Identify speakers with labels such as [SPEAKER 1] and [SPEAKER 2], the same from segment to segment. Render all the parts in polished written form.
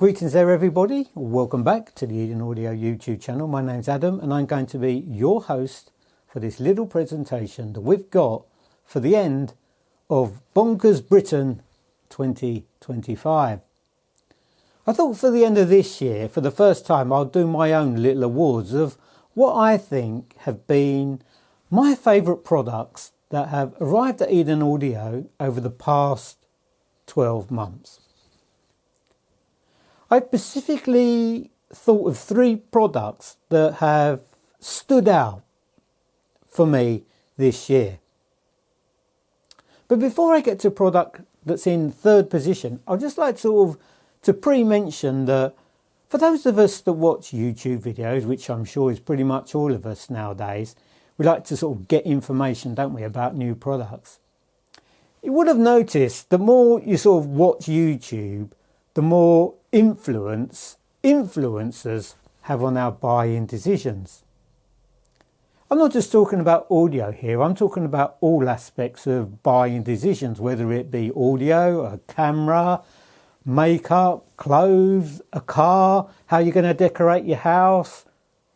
[SPEAKER 1] Greetings there everybody, welcome back to the Eden Audio YouTube channel. My name's Adam and I'm going to be your host for this little presentation that we've got for the end of Bonkers Britain 2025. I thought for the end of this year, for the first time, I'll do my own little awards of what I think have been my favourite products that have arrived at Eden Audio over the past 12 months. I specifically thought of 3 products that have stood out for me this year. But before I get to a product that's in 3rd position, I'd just like to pre-mention that for those of us that watch YouTube videos, which I'm sure is pretty much all of us nowadays, we like to sort of get information, don't we, about new products. You would have noticed the more you sort of watch YouTube, the more influence influencers have on our buying decisions. I'm not just talking about audio here, I'm talking about all aspects of buying decisions, whether it be audio, a camera, makeup, clothes, a car, how you're going to decorate your house,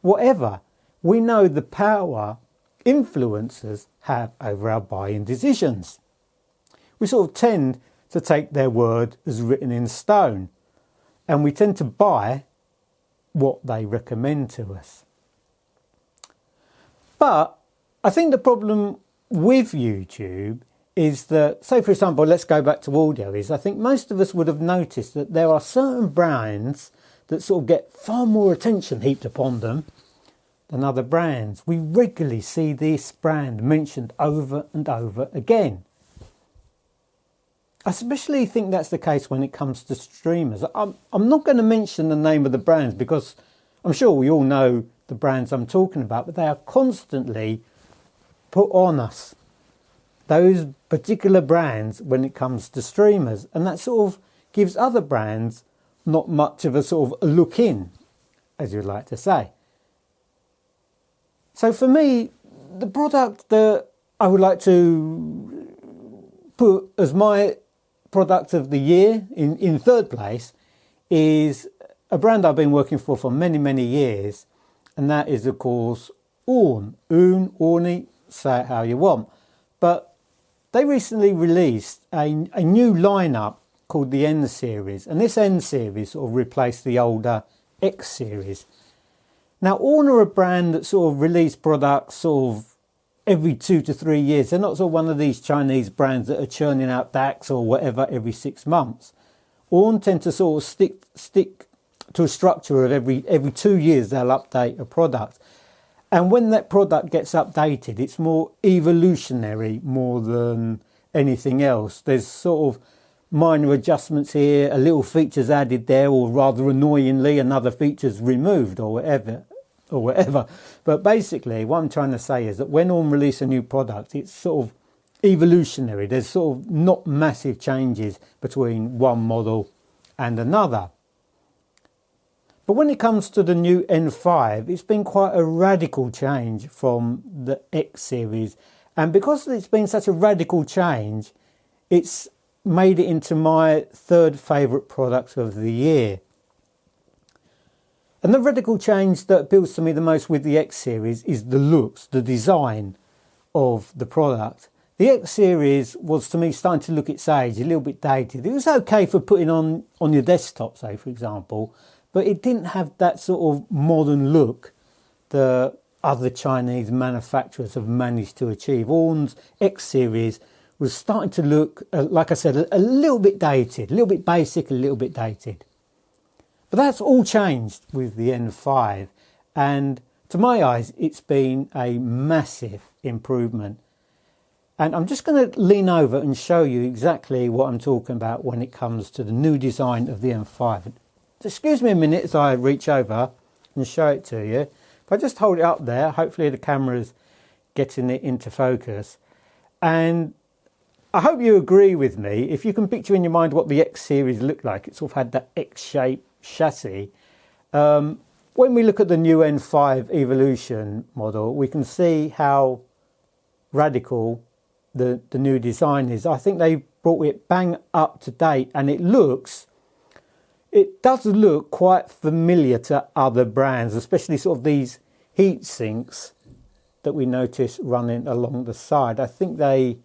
[SPEAKER 1] whatever. We know the power influencers have over our buying decisions. We sort of tend to take their word as written in stone, and we tend to buy what they recommend to us. But I think the problem with YouTube is that, say for example, let's go back to audio, is I think most of us would have noticed that there are certain brands that sort of get far more attention heaped upon them than other brands. We regularly see this brand mentioned over and over again. I especially think that's the case when it comes to streamers. I'm not going to mention the name of the brands because I'm sure we all know the brands I'm talking about, but they are constantly put on us, those particular brands, when it comes to streamers, and that sort of gives other brands not much of a sort of a look in, as you'd like to say. So for me, the product that I would like to put as my product of the year in 3rd place is a brand I've been working for many years, and that is of course Orni, say it how you want. But they recently released a new lineup called the N series, and this N series sort of replaced the older X series. Now Orni are a brand that sort of release products sort of every 2 to 3 years. They're not sort of one of these Chinese brands that are churning out DAX or whatever every 6 months. Orni tend to sort of stick to a structure of every 2 years they'll update a product. And when that product gets updated, it's more evolutionary more than anything else. There's sort of minor adjustments here, a little features added there, or rather annoyingly another feature's removed or whatever. But basically what I'm trying to say is that when Orni release a new product, it's sort of evolutionary. There's sort of not massive changes between one model and another. But when it comes to the new N5, it's been quite a radical change from the X series. And because it's been such a radical change, it's made it into my 3rd favourite product of the year. And the radical change that appeals to me the most with the X series is the looks, the design of the product. The X series was, to me, starting to look its age, a little bit dated. It was okay for putting on your desktop, say, for example, but it didn't have that sort of modern look that other Chinese manufacturers have managed to achieve. Orni's X series was starting to look, like I said, a little bit dated, a little bit basic, a little bit dated. But that's all changed with the N5, and to my eyes it's been a massive improvement. And I'm just going to lean over and show you exactly what I'm talking about when it comes to the new design of the N5. Excuse me a minute as I reach over and show it to you. If I just hold it up there, hopefully the camera's getting it into focus. And I hope you agree with me. If you can picture in your mind what the X series looked like, it sort of had that X-shaped chassis. When we look at the new N5 Evolution model, we can see how radical the new design is. I think they brought it bang up to date, and it looks It does look quite familiar to other brands, especially sort of these heat sinks that we notice running along the side. I think they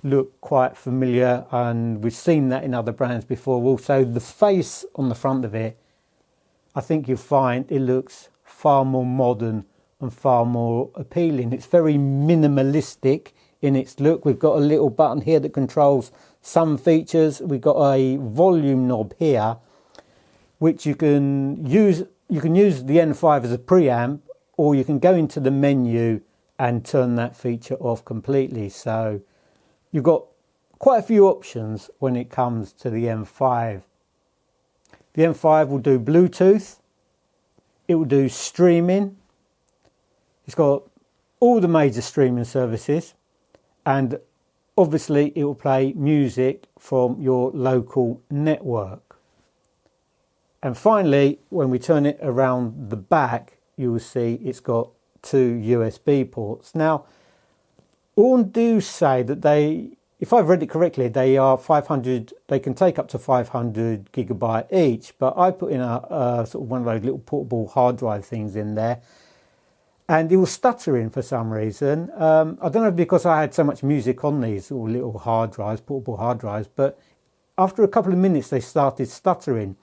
[SPEAKER 1] look quite familiar, and we've seen that in other brands before. Also, the face on the front of it, I think you'll find it looks far more modern and far more appealing. It's very minimalistic in its look. We've got a little button here that controls some features. We've got a volume knob here, which you can use. You can use the N5 as a preamp, or you can go into the menu and turn that feature off completely. So you've got quite a few options when it comes to the M5. The M5 will do Bluetooth. It will do streaming. It's got all the major streaming services, and obviously it will play music from your local network. And finally, when we turn it around the back, you will see it's got 2 USB ports. Now, Orn do say that they, if I've read it correctly, they are 500, they can take up to 500 gigabyte each, but I put in a sort of one of those little portable hard drive things in there, and it was stuttering for some reason. I don't know, because I had so much music on these little hard drives, portable hard drives, but after a couple of minutes they started stuttering.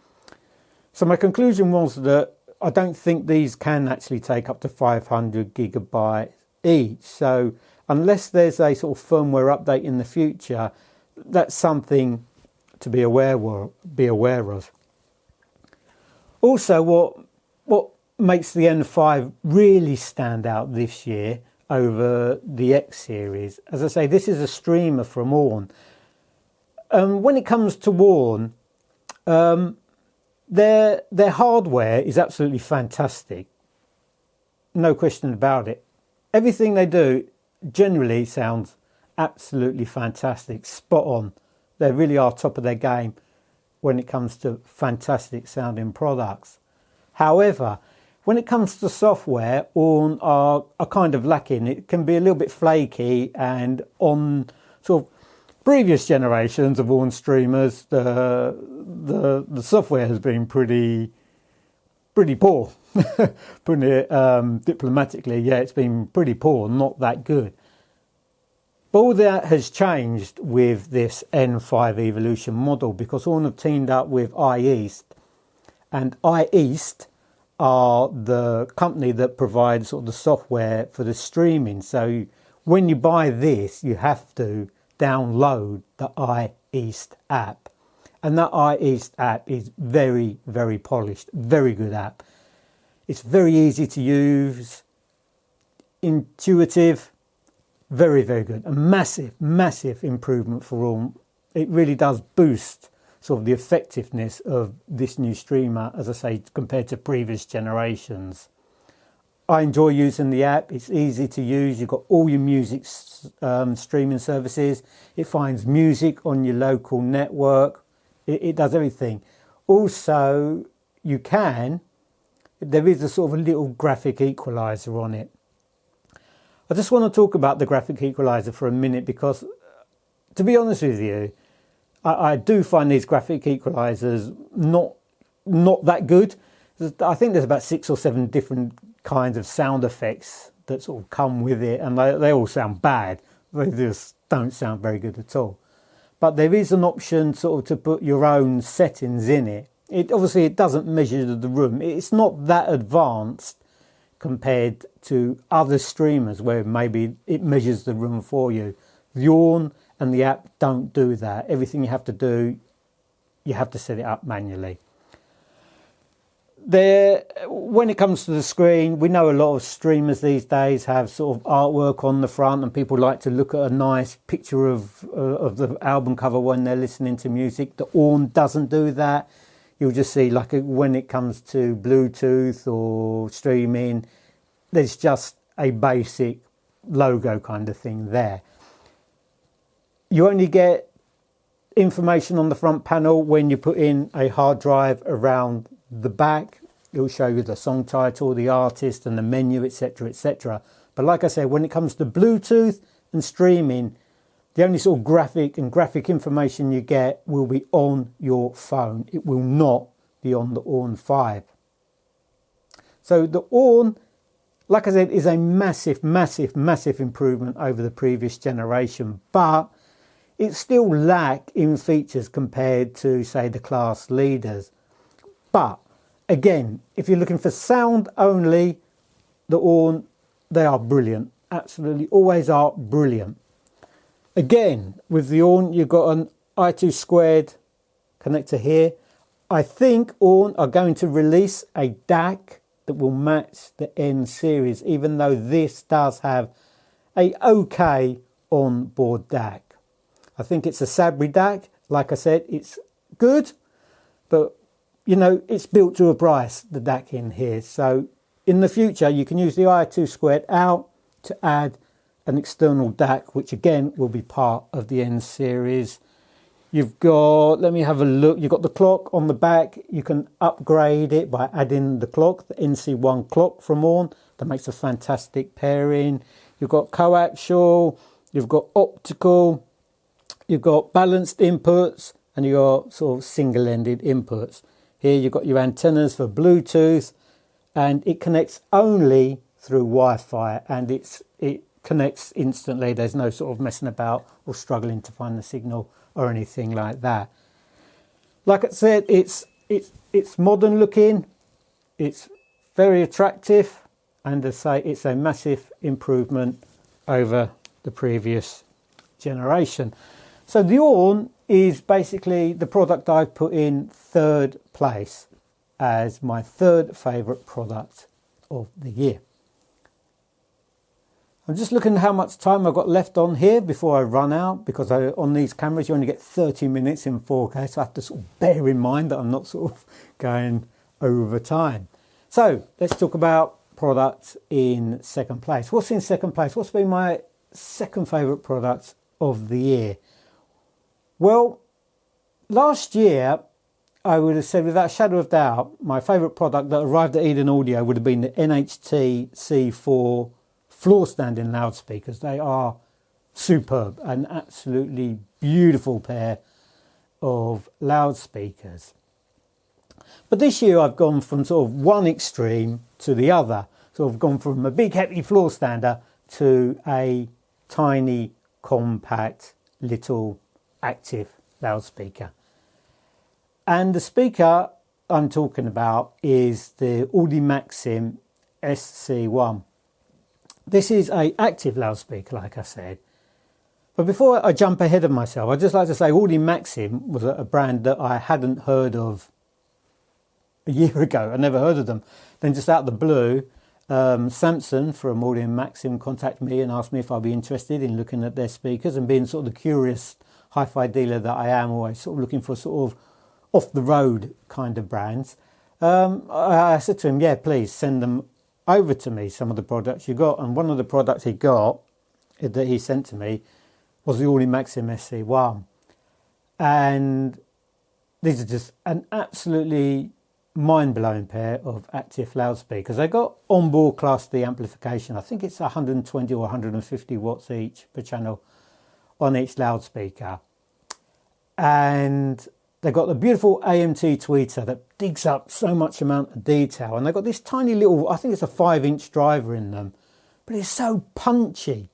[SPEAKER 1] So my conclusion was that I don't think these can actually take up to 500 gigabytes each. So unless there's a sort of firmware update in the future, that's something to be aware of. Also, what makes the N5 really stand out this year over the X series, as I say, this is a streamer from Orn. When it comes to Orn, their hardware is absolutely fantastic, no question about it. Everything they do generally sounds absolutely fantastic, spot on. They really are top of their game when it comes to fantastic sounding products. However, when it comes to software, Orn are kind of lacking. It can be a little bit flaky, and on sort of previous generations of Orn streamers, the software has been pretty poor. Putting it diplomatically, yeah, it's been pretty poor, not that good. But all that has changed with this N5 Evolution model, because Orn have teamed up with iEast, and iEast are the company that provides sort of the software for the streaming. So when you buy this, you have to download the iEast app, and that iEast app is very, very polished, very good app. It's very easy to use, intuitive, very, very good. A massive improvement for Orn. It really does boost sort of the effectiveness of this new streamer, as I say, compared to previous generations. I enjoy using the app. It's easy to use. You've got all your music streaming services. It finds music on your local network. It does everything. Also, there is a sort of a little graphic equalizer on it. I just want to talk about the graphic equalizer for a minute, because to be honest with you, I do find these graphic equalizers not that good. I think there's about 6 or 7 different kinds of sound effects that sort of come with it, and they all sound bad. They just don't sound very good at all. But there is an option sort of to put your own settings in it. Obviously it doesn't measure the room. It's not that advanced compared to other streamers where maybe it measures the room for you. The Orn and the app don't do that. Everything you have to do, you have to set it up manually. When it comes to the screen, we know a lot of streamers these days have sort of artwork on the front, and people like to look at a nice picture of the album cover when they're listening to music. The Orn doesn't do that. You'll just see, like, when it comes to Bluetooth or streaming, there's just a basic logo kind of thing there. You only get information on the front panel when you put in a hard drive around the back. It will show you the song title, the artist, and the menu, etc., etc. But like I said, when it comes to Bluetooth and streaming, the only sort of graphic information you get will be on your phone. It will not beyond the Orn 5. So the Orn, like I said, is a massive improvement over the previous generation, but it still lacks in features compared to, say, the class leaders. But again, if you're looking for sound only, the Orn, they are brilliant. Absolutely, always are brilliant. Again, with the Orn, you've got an i2 squared connector here. I think Orn are going to release a DAC that will match the N series, even though this does have a okay on-board DAC. I think it's a Sabri DAC. Like I said, it's good, but you know, it's built to a price, the DAC in here. So in the future, you can use the i2 squared out to add an external DAC, which again will be part of the N series. You've got, let me have a look, you've got the clock on the back. You can upgrade it by adding the clock, the NC1 clock from Orn. That makes a fantastic pairing. You've got coaxial, you've got optical, you've got balanced inputs, and you've got sort of single-ended inputs. Here you've got your antennas for Bluetooth, and it connects only through Wi-Fi, and it connects instantly. There's no sort of messing about or struggling to find the signal or anything like that. Like I said, it's modern looking, it's very attractive, and as I say, it's a massive improvement over the previous generation. So the Orn is basically the product I've put in third place as my third favourite product of the year. I'm just looking at how much time I've got left on here before I run out, because on these cameras you only get 30 minutes in 4K, so I have to sort of bear in mind that I'm not sort of going over time. So let's talk about products in second place. What's in second place? What's been my second favourite product of the year? Well, last year I would have said without a shadow of doubt my favourite product that arrived at Eden Audio would have been the NHT C4 floor standing loudspeakers. They are superb, an absolutely beautiful pair of loudspeakers. But this year I've gone from sort of one extreme to the other. So I've gone from a big heavy floor stander to a tiny, compact, little active loudspeaker. And the speaker I'm talking about is the Audio Maxim SC1. This is an active loudspeaker, like I said. But before I jump ahead of myself, I'd just like to say Audio Maxim was a brand that I hadn't heard of a year ago. I never heard of them. Then just out of the blue, Samson from Audio Maxim contacted me and asked me if I'd be interested in looking at their speakers, and being sort of the curious hi-fi dealer that I am, always sort of looking for sort of off-the-road kind of brands. I said to him, yeah, please send them over to me, some of the products you got. And one of the products he got, that he sent to me, was the Audio Maxim SC1. And these are just an absolutely mind-blowing pair of active loudspeakers. They got onboard Class D amplification. I think it's 120 or 150 watts each per channel on each loudspeaker. And they've got the beautiful AMT tweeter that digs up so much amount of detail. And they've got this tiny little, I think it's a 5-inch driver in them, but it's so punchy.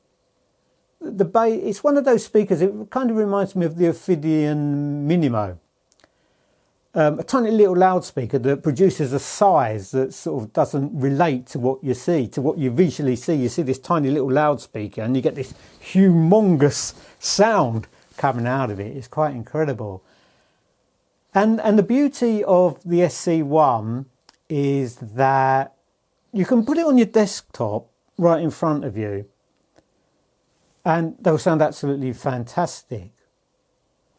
[SPEAKER 1] The bass, it's one of those speakers, it kind of reminds me of the Ophidian Minimo. A tiny little loudspeaker that produces a size that sort of doesn't relate to what you see, to what you visually see. You see this tiny little loudspeaker and you get this humongous sound coming out of it. It's quite incredible. And the beauty of the SC1 is that you can put it on your desktop right in front of you and they'll sound absolutely fantastic.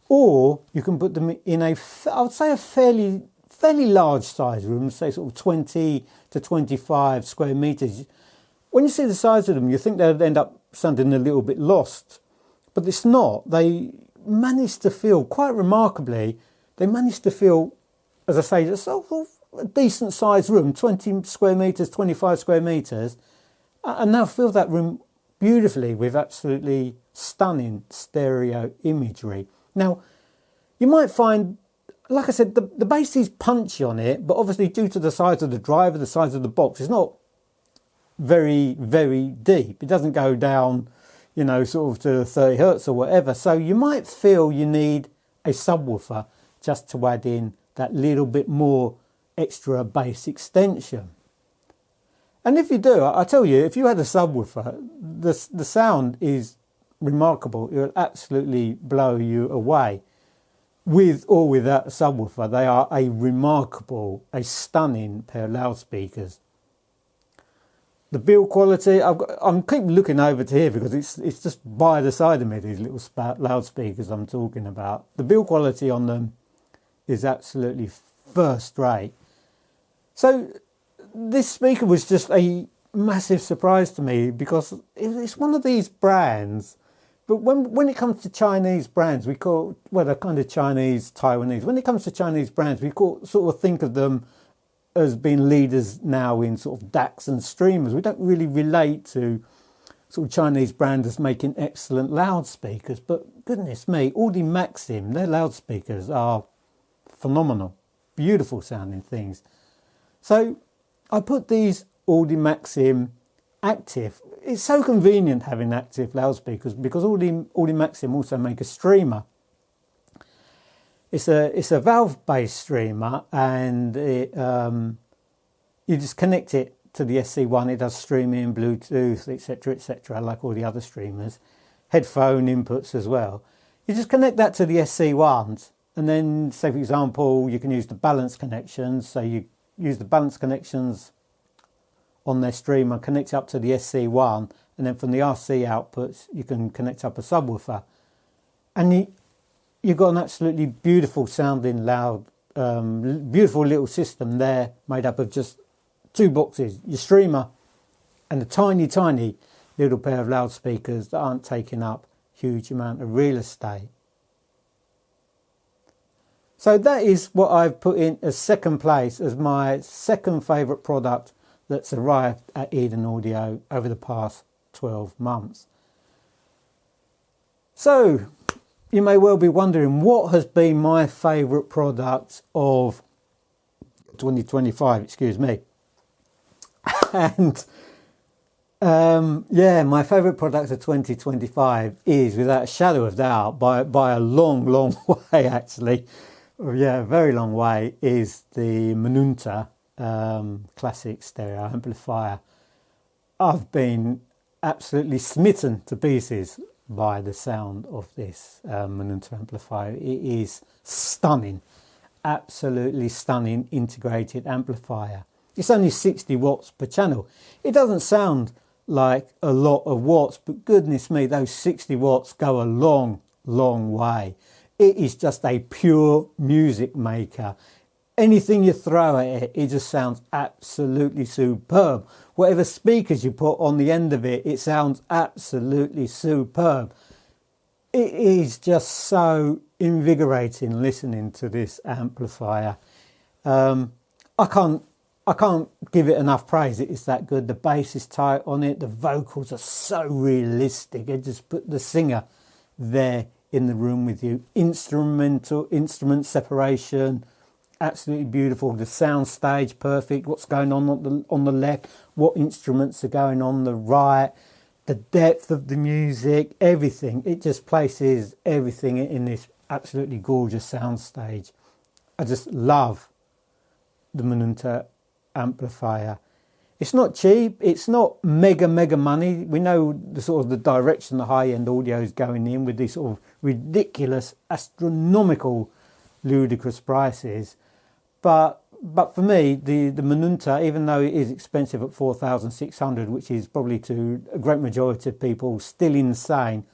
[SPEAKER 1] Or you can put them in I would say a fairly large size room, say sort of 20 to 25 square meters. When you see the size of them, you think they'll end up sounding a little bit lost, but it's not. They manage to feel, quite remarkably, they manage to feel, as I say, a sort of a decent sized room, 20 square meters, 25 square meters, and they'll fill that room beautifully with absolutely stunning stereo imagery. Now, you might find like I said, the bass is punchy on it, but obviously due to the size of the driver, the size of the box, it's not very, very deep. It doesn't go down, you know, sort of to 30 hertz or whatever. So you might feel you need a subwoofer just to add in that little bit more extra bass extension. And if you do, I tell you, if you had a subwoofer, the sound is remarkable. It will absolutely blow you away. With or without a subwoofer, they are a remarkable, a stunning pair of loudspeakers. The build quality, I'm keep looking over to here because it's just by the side of me, these little loudspeakers I'm talking about. The build quality on them is absolutely first rate. So this speaker was just a massive surprise to me because it's one of these brands. But when it comes to Chinese brands, we call, well, they're kind of Chinese, Taiwanese. When it comes to Chinese brands, we sort of think of them as being leaders now in sort of DACs and streamers. We don't really relate to sort of Chinese brands as making excellent loudspeakers. But goodness me, Audi Maxim, their loudspeakers are phenomenal, beautiful sounding things. So I put these Audi Maxim active. It's so convenient having active loudspeakers because Audi Maxim also make a streamer. It's a valve-based streamer, and you just connect it to the SC1. It does streaming, Bluetooth, etc., like all the other streamers. Headphone inputs as well. You just connect that to the SC1s, and then, say for example, you can use the balance connections. So you use the balance connections on their streamer, connect up to the SC1, and then from the RC outputs, you can connect up a subwoofer, and you've got an absolutely beautiful sounding loud, beautiful little system there made up of just two boxes, your streamer and a tiny, tiny little pair of loudspeakers that aren't taking up huge amount of real estate. So that is what I've put in as second place as my second favourite product that's arrived at Eden Audio over the past 12 months. So you may well be wondering what has been my favourite product of 2025, excuse me. And yeah, my favourite product of 2025 is, without a shadow of doubt, by a long, long way actually, yeah, a very long way, is the Manunta classic stereo amplifier. I've been absolutely smitten to pieces by the sound of this Manunta amplifier. It is stunning, absolutely stunning integrated amplifier. It's only 60 watts per channel. It doesn't sound like a lot of watts, but goodness me, those 60 watts go a long, long way. It is just a pure music maker. Anything you throw at it, it just sounds absolutely superb. Whatever speakers you put on the end of it, it sounds absolutely superb. It is just so invigorating listening to this amplifier. I can't give it enough praise. It is that good. The bass is tight on it. The vocals are so realistic. It just put the singer there in the room with you. Instrument separation, absolutely beautiful. The sound stage, perfect. What's going on the left, what instruments are going on the right, the depth of the music, everything. It just places everything in this absolutely gorgeous sound stage. I just love the Manunta amplifier. It's not cheap. It's not mega money. We know the sort of the direction the high-end audio is going in with these sort of ridiculous, astronomical, ludicrous prices. But for me, the Manunta, even though it is expensive at 4,600, which is probably to a great majority of people still insane,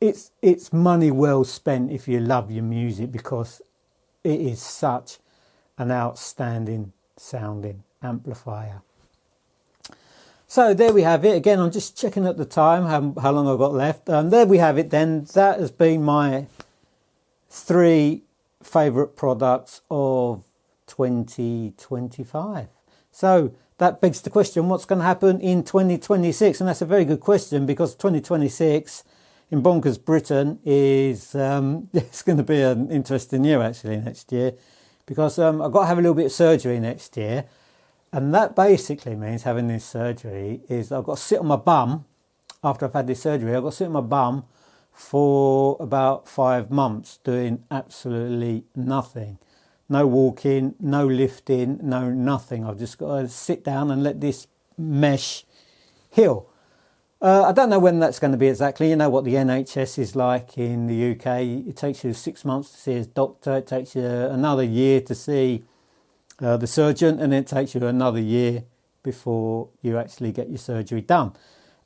[SPEAKER 1] it's money well spent if you love your music, because it is such an outstanding sounding amplifier. So there we have it. Again, I'm just checking at the time how long I've got left. There we have it then. That has been my 3 favourite products of 2025. So that begs the question, what's going to happen in 2026? And that's a very good question, because 2026 in Bonkers Britain is it's going to be an interesting year actually next year, because I've got to have a little bit of surgery next year, and that basically means having this surgery is I've got to sit on my bum after I've had this surgery. I've got to sit on my bum for about 5 months doing absolutely nothing. No walking, no lifting, no nothing. I've just got to sit down and let this mesh heal. I don't know when that's going to be exactly. You know what the NHS is like in the UK. It takes you 6 months to see a doctor. It takes you another year to see the surgeon, and it takes you another year before you actually get your surgery done.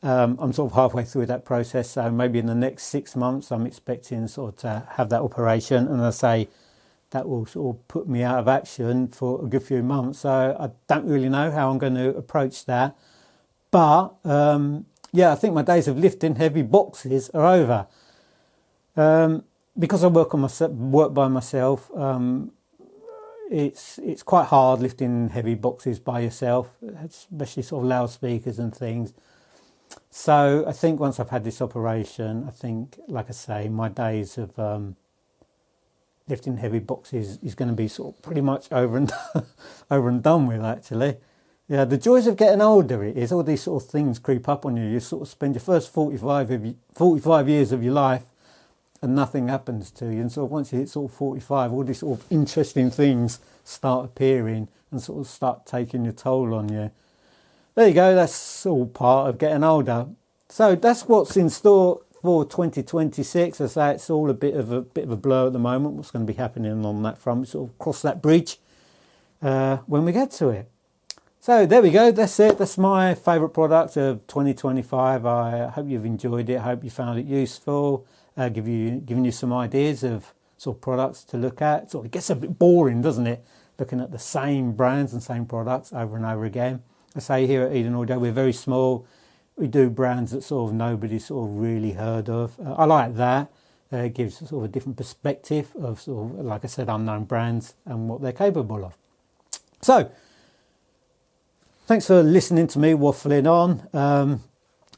[SPEAKER 1] I'm sort of halfway through that process, so maybe in the next 6 months I'm expecting sort of to have that operation, and I say that will sort of put me out of action for a good few months. So I don't really know how I'm going to approach that, but yeah, I think my days of lifting heavy boxes are over. Because I work by myself. It's quite hard lifting heavy boxes by yourself, especially sort of loudspeakers and things. So I think once I've had this operation, I think, like I say, my days of lifting heavy boxes is going to be sort of pretty much over and done with, actually. Yeah, the joys of getting older is all these sort of things creep up on you. You sort of spend your first 45 years of your life and nothing happens to you. And sort of once you hit sort of 45, all these sort of interesting things start appearing and sort of start taking your toll on you. There you go, that's all part of getting older. So that's what's in store for 2026. As I say, it's all a bit of a blur at the moment. What's going to be happening on that front? We sort of cross that bridge when we get to it. So there we go, that's it. That's my favourite product of 2025. I hope you've enjoyed it. I hope you found it useful, giving you some ideas of sort of products to look at. Sort of gets a bit boring, doesn't it? Looking at the same brands and same products over and over again. I say here at Eden Audio, we're very small. We do brands that sort of nobody sort of really heard of. I like that. It gives sort of a different perspective of sort of, like I said, unknown brands and what they're capable of. So, thanks for listening to me waffling on.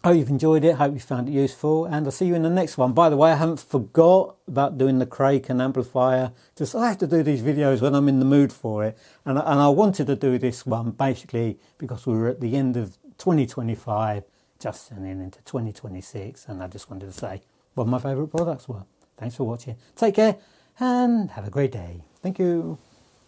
[SPEAKER 1] Hope you've enjoyed it. Hope you found it useful. And I'll see you in the next one. By the way, I haven't forgot about doing the Kraken amplifier. Just I have to do these videos when I'm in the mood for it. And I wanted to do this one basically because we were at the end of 2025, just turning into 2026. And I just wanted to say what my favourite products were. Thanks for watching. Take care and have a great day. Thank you.